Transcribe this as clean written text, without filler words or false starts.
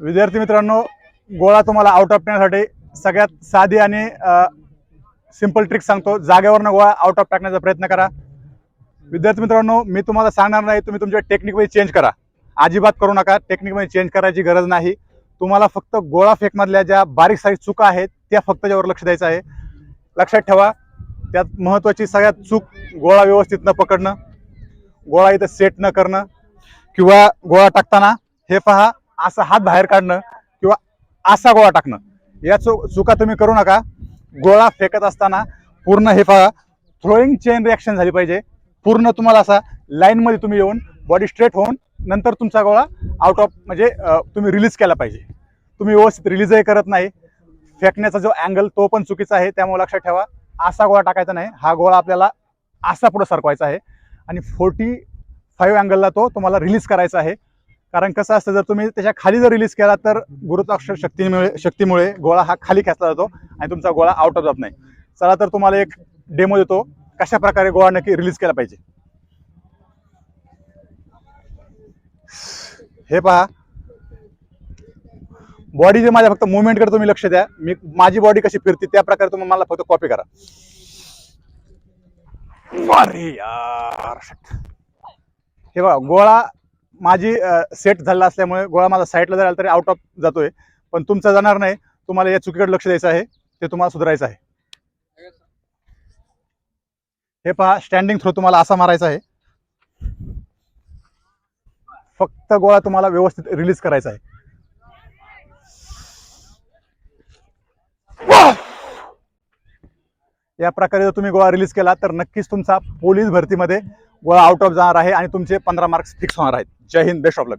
विद्यार्थी मित्रांनो, गोळा तुम्हाला आउट ऑफ टाकण्यासाठी सगळ्यात साधी आणि सिंपल ट्रिक सांगतो. जागेवरनं गोळा आउट ऑफ टाकण्याचा प्रयत्न करा. विद्यार्थी मित्रांनो, मी तुम्हाला सांगणार नाही तुम्ही तुमच्या टेक्निकमध्ये चेंज करा. अजिबात करू नका. टेक्निकमध्ये चेंज करायची गरज नाही. तुम्हाला फक्त गोळा फेकमधल्या ज्या बारीक सारीक चुका आहेत त्या फक्त त्याच्यावर लक्ष द्यायचं आहे. लक्षात ठेवा, त्यात महत्त्वाची सगळ्यात चूक गोळा व्यवस्थित न पकडणं, गोळा इथं सेट न करणं, किंवा गोळा टाकताना हे पहा असा हात बाहेर काढणं किंवा असा गोळा टाकणं. या चुका तुम्ही करू नका. गोळा फेकत असताना पूर्ण हे पहा थ्रोईंग चेन रिॲक्शन झाली पाहिजे. पूर्ण तुम्हाला असा लाईनमध्ये तुम्ही येऊन बॉडी स्ट्रेट होऊन नंतर तुमचा गोळा आउट ऑफ म्हणजे तुम्ही रिलीज केला पाहिजे. तुम्ही व्यवस्थित रिलीजही करत नाही. फेकण्याचा जो अँगल तो पण चुकीचा आहे. त्यामुळे लक्षात ठेवा, असा गोळा टाकायचा नाही. हा गोळा आपल्याला असा पुढे सरकवायचा आहे आणि 45 अँगलला तो तुम्हाला रिलीज करायचा आहे. कारण कसं असतं, जर तुम्ही त्याच्या खाली जर रिलीज केला तर गुरुत्वाकर्षण शक्तीमुळे गोळा हा खाली खेचला जातो आणि तुमचा गोळा आउट ऑफ जात नाही. चला तर तुम्हाला एक डेमो देतो कशा प्रकारे गोळा नक्की रिलीज केला पाहिजे. हे पहा, बॉडी जे माझ्या फक्त मुवमेंटकडे तुम्ही लक्ष द्या. माझी बॉडी कशी फिरते त्या प्रकारे तुम्ही मला फक्त कॉपी करा. अरे यार, हे बघा गोळा माझी सेट झाला असल्यामुळे गोळा माझा साईडला जर आला तरी आउट ऑफ जातोय, पण तुमचा जाणार नाही. तुम्हाला या चुकीकडे लक्ष द्यायचं आहे, ते तुम्हाला सुधारायचं आहे. हे पहा, स्टँडिंग थ्रो तुम्हाला असा मारायचा आहे. फक्त गोळा तुम्हाला व्यवस्थित रिलीज करायचा आहे. या प्रकारे जर तुम्ही गोळा रिलीज केला तर नक्कीच तुमचा पोलीस भरतीमध्ये गोळा आउट ऑफ जाणार आहे आणि तुमचे 15 मार्क्स फिक्स होणार आहेत. जय हिंद, बेस्ट ऑफ लक.